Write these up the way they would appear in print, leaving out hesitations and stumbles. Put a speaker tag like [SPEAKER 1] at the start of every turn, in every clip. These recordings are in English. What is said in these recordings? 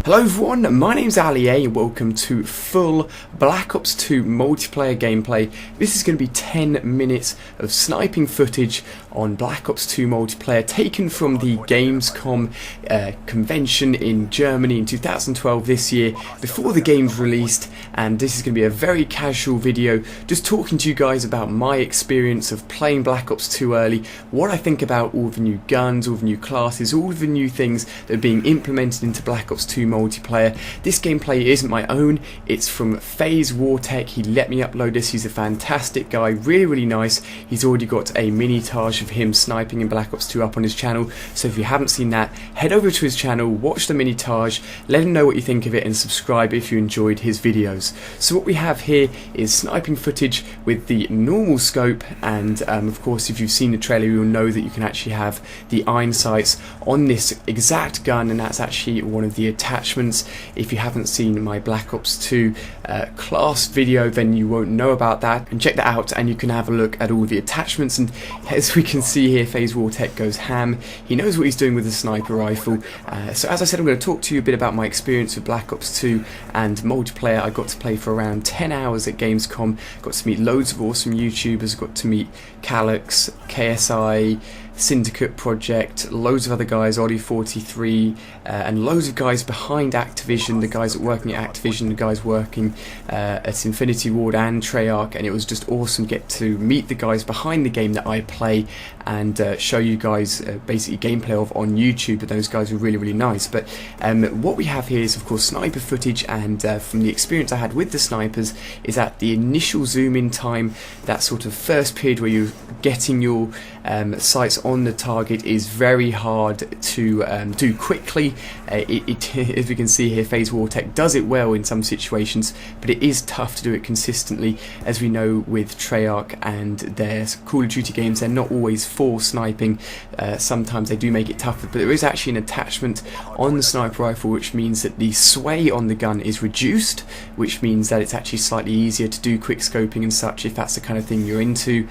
[SPEAKER 1] Hello everyone, my name's Ali A and welcome to full Black Ops 2 multiplayer gameplay. This is going to be 10 minutes of sniping footage on Black Ops 2 multiplayer taken from the Gamescom convention in Germany in 2012 this year, before the game's released, and this is going to be a very casual video just talking to you guys about my experience of playing Black Ops 2 early, what I think about all the new guns, all the new classes, all the new things that are being implemented into Black Ops 2 multiplayer. This gameplay isn't my own, it's from FaZe Wartech. He let me upload this. He's a fantastic guy, really nice. He's already got a mini-tage of him sniping in Black Ops 2 up on his channel, so if you haven't seen that, head over to his channel, watch the mini-tage, let him know what you think of it, and subscribe if you enjoyed his videos. So what we have here is sniping footage with the normal scope, and of course if you've seen the trailer you'll know that you can actually have the iron sights on this exact gun, and that's actually one of the attachments. If you haven't seen my Black Ops 2 class video, then you won't know about that, and check that out and you can have a look at all the attachments. And as we can see here, FaZe Wartech goes ham. He knows what he's doing with the sniper rifle. So as I said, I'm going to talk to you a bit about my experience with Black Ops 2 and multiplayer. I got to play for around 10 hours at Gamescom, got to meet loads of awesome YouTubers, got to meet Calyx, KSI, Syndicate Project, loads of other guys, Ollie43, and loads of guys behind Activision, the guys working at Activision, the guys working at Infinity Ward and Treyarch, and it was just awesome to get to meet the guys behind the game that I play and show you guys basically gameplay of on YouTube. But those guys were really nice. But what we have here is of course sniper footage, and from the experience I had with the snipers is that the initial zoom in time, that sort of first period where you're getting your sights on the target, is very hard to do quickly. As we can see here, FaZe Wartech does it well in some situations, but it is tough to do it consistently. As we know with Treyarch and their Call of Duty games, they're not always for sniping. Sometimes they do make it tougher, but there is actually an attachment on the sniper rifle which means that the sway on the gun is reduced, which means that it's actually slightly easier to do quickscoping and such if that's the kind of thing you're into.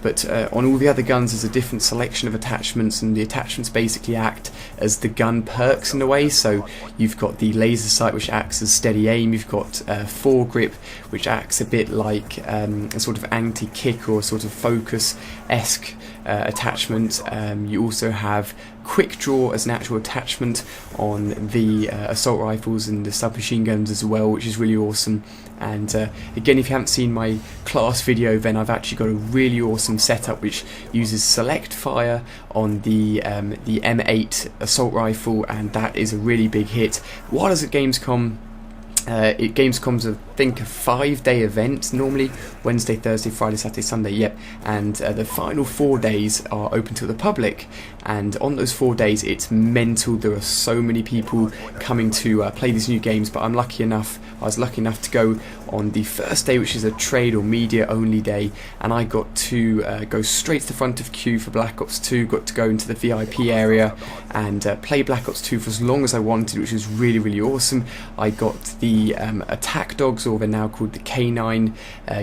[SPEAKER 1] But on all the other guns there's a different selection of attachments, and the attachments basically act as the gun perks in a way. So you've got the laser sight which acts as steady aim, you've got foregrip which acts a bit like a sort of anti-kick or sort of focus-esque attachment. You also have quick draw as an actual attachment on the assault rifles and the submachine guns as well, which is really awesome. And again, if you haven't seen my class video, then I've actually got a really awesome setup which uses select fire on the M8 assault rifle, and that is a really big hit. While I was at Gamescom, Gamescom's I think a 5-day event, normally Wednesday, Thursday, Friday, Saturday, Sunday, yep, and the final 4 days are open to the public, and on those 4 days it's mental. There are so many people coming to play these new games, but I was lucky enough to go on the first day, which is a trade or media only day, and I got to go straight to the front of queue for Black Ops 2, got to go into the VIP area and play Black Ops 2 for as long as I wanted, which was really awesome. I got the attack dogs, or they're now called the K9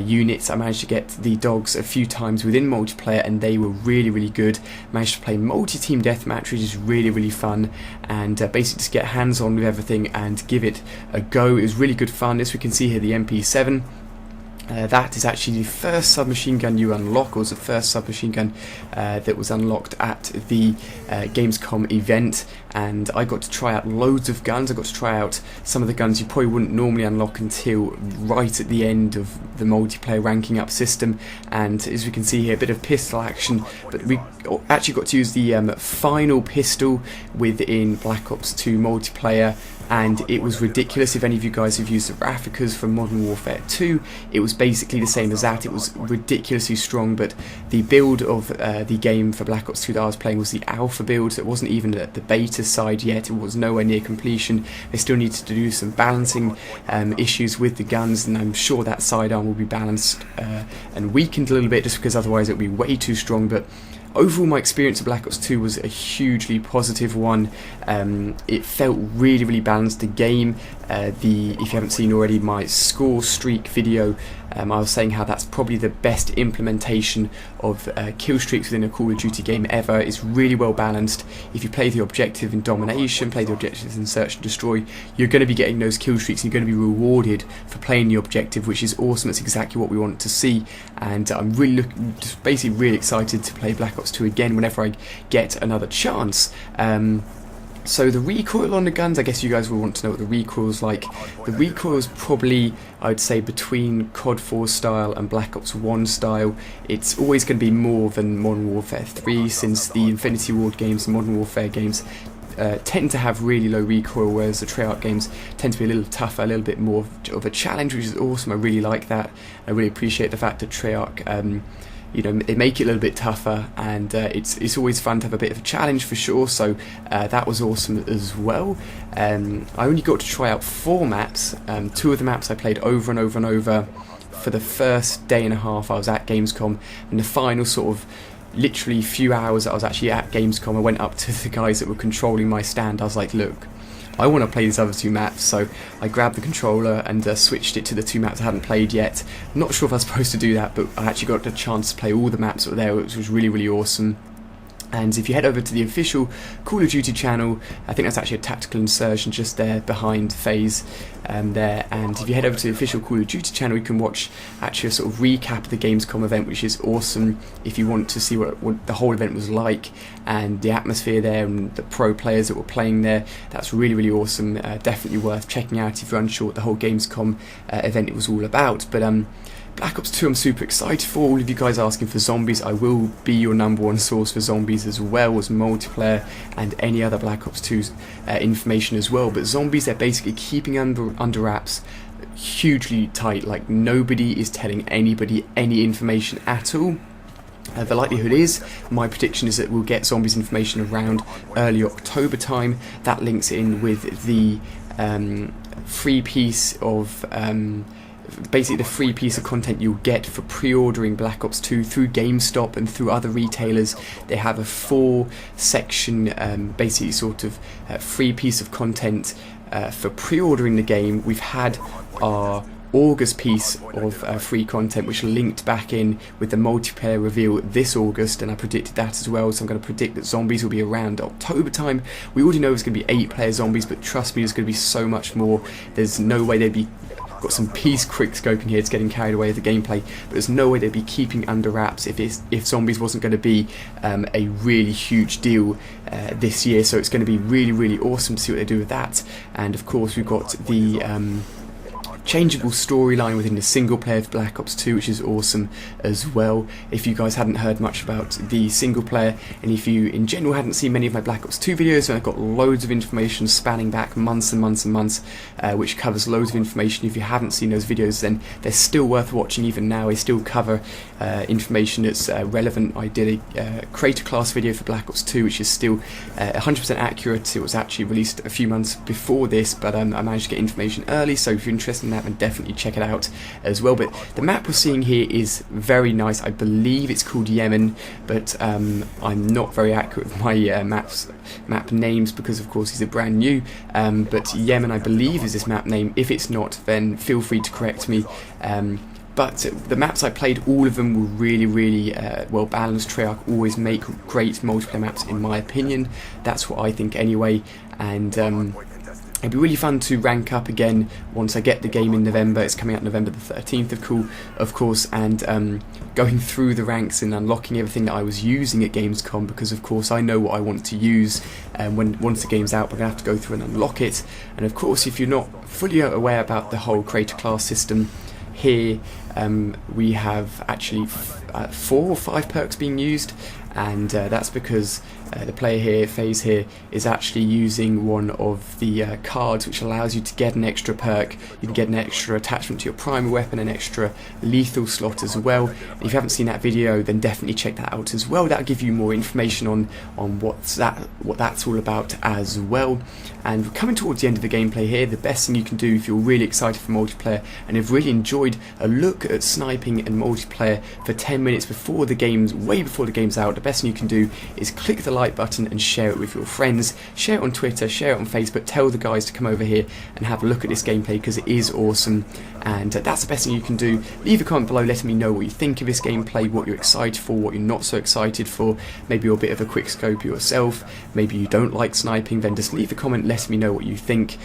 [SPEAKER 1] units. I managed to get the dogs a few times within multiplayer, and they were really good. Managed to play multi-team deathmatch, which is really fun, and basically just get hands-on with everything and give it a go. It was really good fun. As we can see here, the MP7. That is actually the first submachine gun you unlock, or was the first submachine gun that was unlocked at the Gamescom event, and I got to try out loads of guns. I got to try out some of the guns you probably wouldn't normally unlock until right at the end of the multiplayer ranking up system, and as we can see here, a bit of pistol action, but we actually got to use the final pistol within Black Ops 2 multiplayer, and it was ridiculous. If any of you guys have used the Rafficas from Modern Warfare 2, it was basically the same as that. It was ridiculously strong, but the build of the game for Black Ops 2 that I was playing was the alpha build, so it wasn't even at the beta side yet. It was nowhere near completion. They still needed to do some balancing issues with the guns, and I'm sure that sidearm will be balanced and weakened a little bit, just because otherwise it would be way too strong. But overall my experience of Black Ops 2 was a hugely positive one. It felt really balanced. The game, if you haven't seen already my score streak video, I was saying how that's probably the best implementation of kill streaks within a Call of Duty game ever. It's really well balanced. If you play the objective in domination, play the objectives in search and destroy, you're going to be getting those kill streaks, and you're going to be rewarded for playing the objective, which is awesome. It's exactly what we want to see, and I'm really basically really excited to play Black Ops 2 again whenever I get another chance. So the recoil on the guns, I guess you guys will want to know what the recoil's like. The recoil is probably, I'd say, between COD 4 style and Black Ops 1 style. It's always going to be more than Modern Warfare 3, since the Infinity Ward games and Modern Warfare games tend to have really low recoil, whereas the Treyarch games tend to be a little tougher, a little bit more of a challenge, which is awesome. I really like that. I really appreciate the fact that Treyarch they make it a little bit tougher, and it's always fun to have a bit of a challenge for sure, so that was awesome as well. I only got to try out 4 maps. 2 of the maps I played over and over and over for the first day and a half I was at Gamescom, and the final sort of literally few hours that I was actually at Gamescom, I went up to the guys that were controlling my stand. I was like, look, I want to play these other 2 maps, so I grabbed the controller and switched it to the 2 maps I hadn't played yet. I'm not sure if I was supposed to do that, but I actually got the chance to play all the maps that were there, which was really awesome. And if you head over to the official Call of Duty channel, I think that's actually a tactical insertion just there behind FaZe there. And if you head over to the official Call of Duty channel, you can watch actually a sort of recap of the Gamescom event, which is awesome if you want to see what the whole event was like and the atmosphere there and the pro players that were playing there. That's really awesome. Definitely worth checking out if you're unsure what the whole Gamescom event it was all about. But Black Ops 2 I'm super excited for. All of you guys asking for zombies, I will be your #1 source for zombies, as well as multiplayer and any other Black Ops 2 information as well. But zombies, they're basically keeping under wraps hugely tight. Like, nobody is telling anybody any information at all. The likelihood is, my prediction is that we'll get zombies information around early October time. That links in with the free piece of basically the free piece of content you'll get for pre-ordering Black Ops 2 through GameStop and through other retailers. They have a 4-section basically sort of free piece of content for pre-ordering the game. We've had our August piece of free content, which linked back in with the multiplayer reveal this August, and I predicted that as well. So I'm going to predict that zombies will be around October time. We already know it's going to be 8-player zombies, but trust me, there's going to be so much more. There's no way they'd be got some peace quickscoping here. It's getting carried away with the gameplay, but there's no way they'd be keeping under wraps if zombies wasn't going to be a really huge deal this year. So it's going to be really awesome to see what they do with that. And of course, we've got the changeable storyline within the single player of Black Ops 2, which is awesome as well. If you guys hadn't heard much about the single player, and if you in general hadn't seen many of my Black Ops 2 videos, I've got loads of information spanning back months and months and months, which covers loads of information. If you haven't seen those videos, then they're still worth watching even now. They still cover information that's relevant. I did a creator class video for Black Ops 2, which is still 100% accurate. It was actually released a few months before this, but I managed to get information early, so if you're interested in that, then definitely check it out as well. But the map we're seeing here is very nice. I believe it's called Yemen, but I'm not very accurate with my map names because of course these are brand new, but Yemen I believe is this map name. If it's not, then feel free to correct me. But the maps I played, all of them were really well balanced. Treyarch always make great multiplayer maps in my opinion. That's what I think anyway, and it'd be really fun to rank up again once I get the game in November. It's coming out November the 13th, of course, and going through the ranks and unlocking everything that I was using at Gamescom, because of course I know what I want to use, and once the game's out, we're going to have to go through and unlock it. And of course, if you're not fully aware about the whole creator class system, here we have actually 4 or 5 perks being used, and that's because the player here, FaZe here, is actually using one of the cards which allows you to get an extra perk. You can get an extra attachment to your primary weapon, an extra lethal slot as well. If you haven't seen that video, then definitely check that out as well. That'll give you more information on what that's all about as well. And we're coming towards the end of the gameplay here. The best thing you can do if you're really excited for multiplayer and have really enjoyed a look look at sniping and multiplayer for 10 minutes before the game's, way before the game's out, the best thing you can do is click the like button and share it with your friends. Share it on Twitter, share it on Facebook, tell the guys to come over here and have a look at this gameplay because it is awesome, and that's the best thing you can do. Leave a comment below letting me know what you think of this gameplay, what you're excited for, what you're not so excited for. Maybe you're a bit of a quickscoper yourself, maybe you don't like sniping, then just leave a comment letting me know what you think.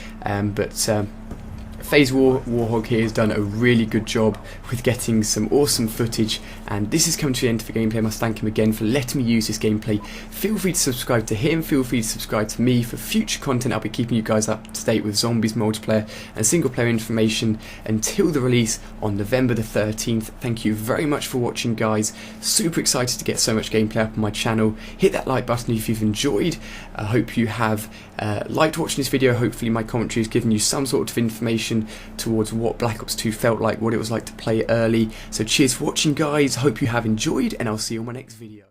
[SPEAKER 1] FaZe Warhog here has done a really good job with getting some awesome footage, and this is coming to the end of the gameplay. I must thank him again for letting me use this gameplay. Feel free to subscribe to him, feel free to subscribe to me for future content. I'll be keeping you guys up to date with zombies, multiplayer and single player information until the release on November the 13th. Thank you very much for watching, guys. Super excited to get so much gameplay up on my channel. Hit that like button if you've enjoyed. I hope you have liked watching this video. Hopefully my commentary has given you some sort of information towards what Black Ops 2 felt like, what it was like to play early. So cheers for watching, guys. Hope you have enjoyed, and I'll see you on my next video.